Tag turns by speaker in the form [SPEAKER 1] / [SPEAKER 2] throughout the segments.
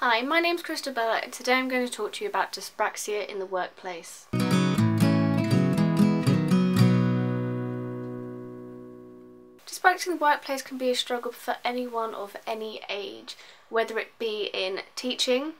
[SPEAKER 1] Hi, my name's Christabella and today I'm going to talk to you about dyspraxia in the workplace. Dyspraxia in the workplace can be a struggle for anyone of any age, whether it be in teaching,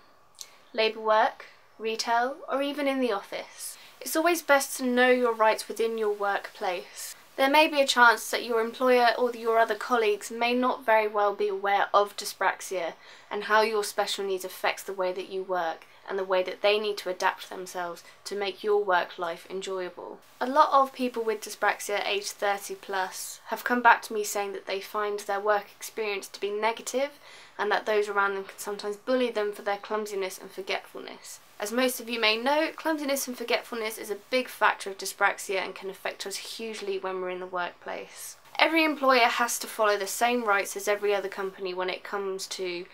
[SPEAKER 1] labour work, retail, or even in the office. It's always best to know your rights within your workplace. There may be a chance that your employer or your other colleagues may not very well be aware of dyspraxia and how your special needs affects the way that you work and the way that they need to adapt themselves to make your work life enjoyable. A lot of people with dyspraxia aged 30 plus have come back to me saying that they find their work experience to be negative and that those around them can sometimes bully them for their clumsiness and forgetfulness. As most of you may know, clumsiness and forgetfulness is a big factor of dyspraxia and can affect us hugely when we're in the workplace. Every employer has to follow the same rights as every other company when it comes to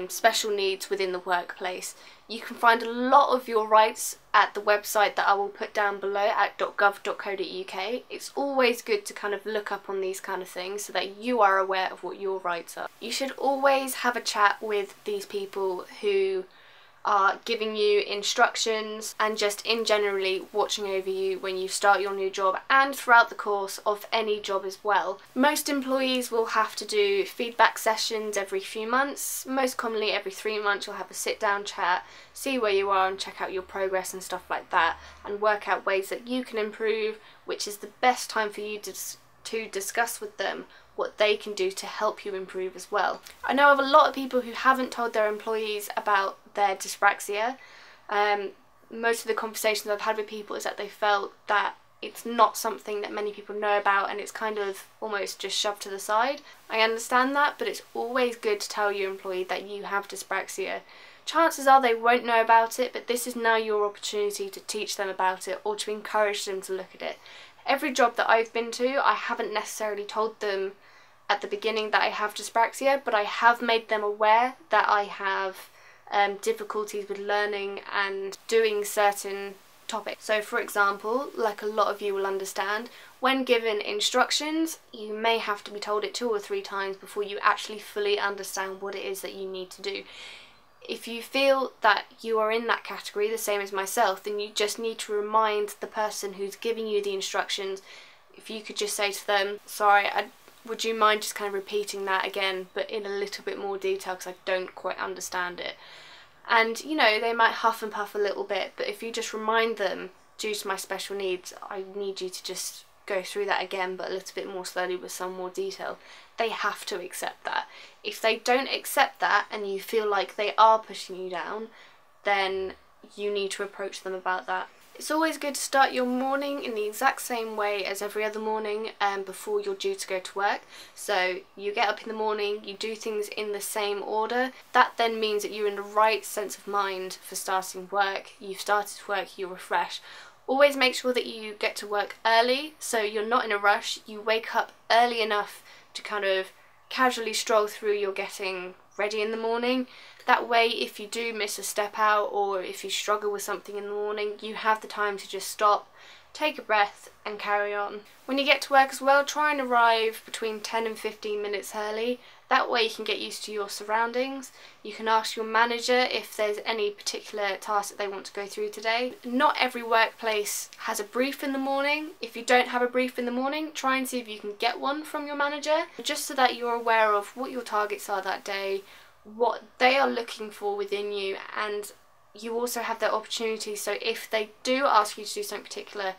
[SPEAKER 1] special needs within the workplace. You can find a lot of your rights at the website that I will put down below at .gov.co.uk. It's always good to kind of look up on these kind of things so that you are aware of what your rights are. You should always have a chat with these people who are giving you instructions and just in generally watching over you when you start your new job and throughout the course of any job as well. Most employees will have to do feedback sessions every few months. Most commonly every 3 months you'll have a sit down chat, see where you are and check out your progress and stuff like that, and work out ways that you can improve, which is the best time for you to discuss with them what they can do to help you improve as well. I know of a lot of people who haven't told their employees about their dyspraxia. Most of the conversations I've had with people is that they felt that it's not something that many people know about and it's kind of almost just shoved to the side. I understand that, but it's always good to tell your employee that you have dyspraxia. Chances are they won't know about it, but this is now your opportunity to teach them about it or to encourage them to look at it. Every job that I've been to, I haven't necessarily told them at the beginning that I have dyspraxia, but I have made them aware that I have difficulties with learning and doing certain topics. So for example, like a lot of you will understand, when given instructions, you may have to be told it 2 or 3 times before you actually fully understand what it is that you need to do. If you feel that you are in that category, the same as myself, then you just need to remind the person who's giving you the instructions. If you could just say to them, sorry, would you mind just kind of repeating that again, but in a little bit more detail because I don't quite understand it. And, you know, they might huff and puff a little bit, but if you just remind them, due to my special needs, I need you to just go through that again, but a little bit more slowly with some more detail, they have to accept that. If they don't accept that and you feel like they are pushing you down, then you need to approach them about that. It's always good to start your morning in the exact same way as every other morning before you're due to go to work. So you get up in the morning, you do things in the same order. That then means that you're in the right sense of mind for starting work. You've started work, you're refreshed. Always make sure that you get to work early so you're not in a rush. You wake up early enough to kind of casually stroll through your getting ready in the morning. That way, if you do miss a step out or if you struggle with something in the morning, you have the time to just stop, take a breath and carry on. When you get to work as well, try and arrive between 10 and 15 minutes early. That way you can get used to your surroundings. You can ask your manager if there's any particular task that they want to go through today. Not every workplace has a brief in the morning. If you don't have a brief in the morning, try and see if you can get one from your manager, just so that you're aware of what your targets are that day, what they are looking for within you, and you also have that opportunity, so if they do ask you to do something particular,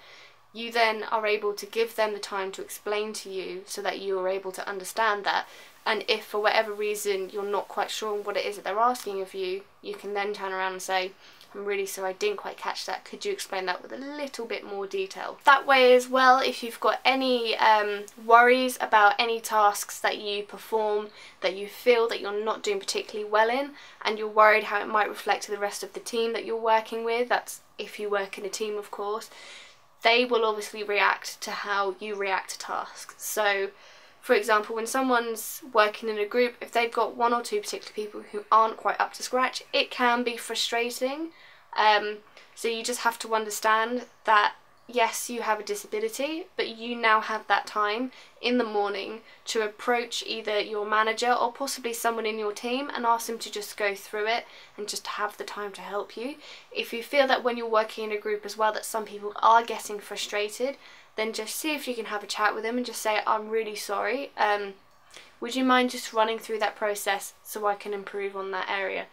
[SPEAKER 1] you then are able to give them the time to explain to you so that you are able to understand that. And if for whatever reason you're not quite sure what it is that they're asking of you, you can then turn around and say, I'm really sorry, I didn't quite catch that. Could you explain that with a little bit more detail? That way as well, if you've got any worries about any tasks that you perform that you feel that you're not doing particularly well in, and you're worried how it might reflect to the rest of the team that you're working with, that's if you work in a team of course, they will obviously react to how you react to tasks. So for example, when someone's working in a group, if they've got 1 or 2 particular people who aren't quite up to scratch, it can be frustrating. So you just have to understand that yes, you have a disability, but you now have that time in the morning to approach either your manager or possibly someone in your team and ask them to just go through it and just have the time to help you. If you feel that when you're working in a group as well that some people are getting frustrated, then just see if you can have a chat with them and just say, I'm really sorry, would you mind just running through that process so I can improve on that area?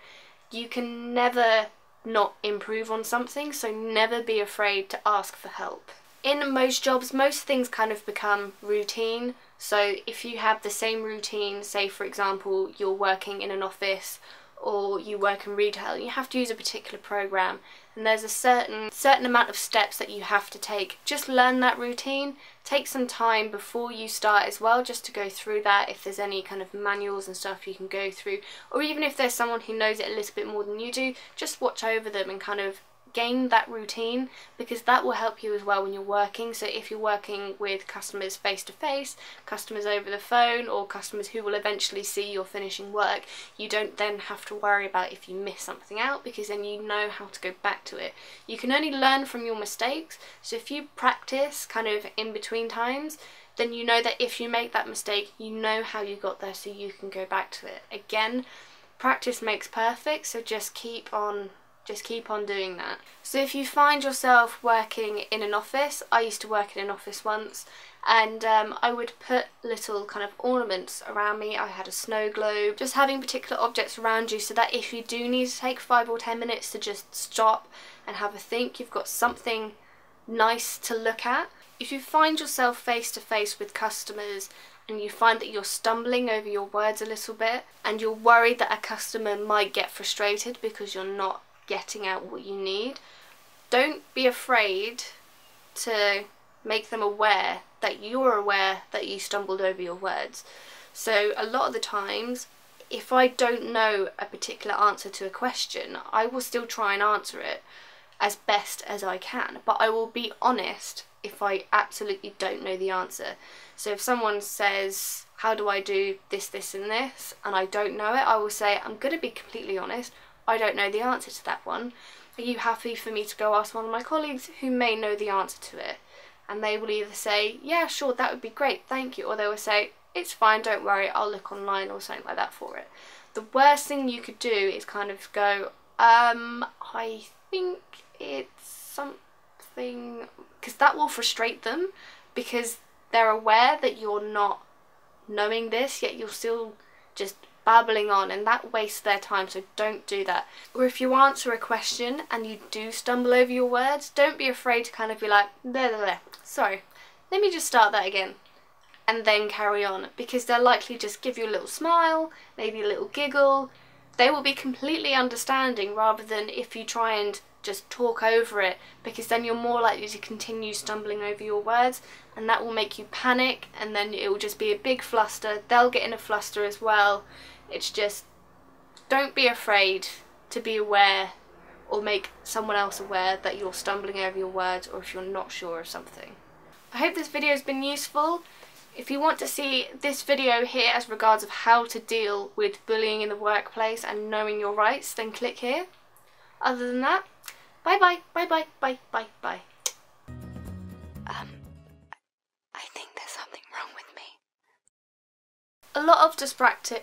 [SPEAKER 1] You can never not improve on something, so never be afraid to ask for help. In most jobs, most things kind of become routine. So if you have the same routine, say for example you're working in an office or you work in retail, you have to use a particular program and there's a certain amount of steps that you have to take. Just learn that routine, take some time before you start as well just to go through that. If there's any kind of manuals and stuff you can go through, or even if there's someone who knows it a little bit more than you do, just watch over them and kind of gain that routine, because that will help you as well when you're working. So if you're working with customers face to face, customers over the phone, or customers who will eventually see your finishing work, you don't then have to worry about if you miss something out, because then you know how to go back to it. You can only learn from your mistakes, so if you practice kind of in between times, then you know that if you make that mistake, you know how you got there so you can go back to it. Again, practice makes perfect, so just keep on doing that. So if you find yourself working in an office, I used to work in an office once, and I would put little kind of ornaments around me. I had a snow globe, just having particular objects around you so that if you do need to take 5 or 10 minutes to just stop and have a think, you've got something nice to look at. If you find yourself face to face with customers and you find that you're stumbling over your words a little bit and you're worried that a customer might get frustrated because you're not getting out what you need, don't be afraid to make them aware that you're aware that you stumbled over your words. So a lot of the times, if I don't know a particular answer to a question, I will still try and answer it as best as I can, but I will be honest if I absolutely don't know the answer. So if someone says, how do I do this, this and this, and I don't know it, I will say, I'm going to be completely honest, I don't know the answer to that one. Are you happy for me to go ask one of my colleagues who may know the answer to it? And they will either say, yeah, sure, that would be great, thank you, or they will say, it's fine, don't worry, I'll look online or something like that for it. The worst thing you could do is kind of go, I think it's something, because that will frustrate them, because they're aware that you're not knowing this, yet you're still just babbling on, and that wastes their time, so don't do that. Or if you answer a question and you do stumble over your words, don't be afraid to kind of be like, blah, blah, blah. Sorry, let me just start that again, and then carry on, because they'll likely just give you a little smile, maybe a little giggle. They will be completely understanding, rather than if you try and just talk over it, because then you're more likely to continue stumbling over your words, and that will make you panic, and then it will just be a big fluster. They'll get in a fluster as well. It's just, don't be afraid to be aware or make someone else aware that you're stumbling over your words, or if you're not sure of something. I hope this video has been useful. If you want to see this video here as regards of how to deal with bullying in the workplace and knowing your rights, then click here. Other than that, bye bye, bye bye, bye bye, bye. I think there's something wrong with me. A lot of dyspraxic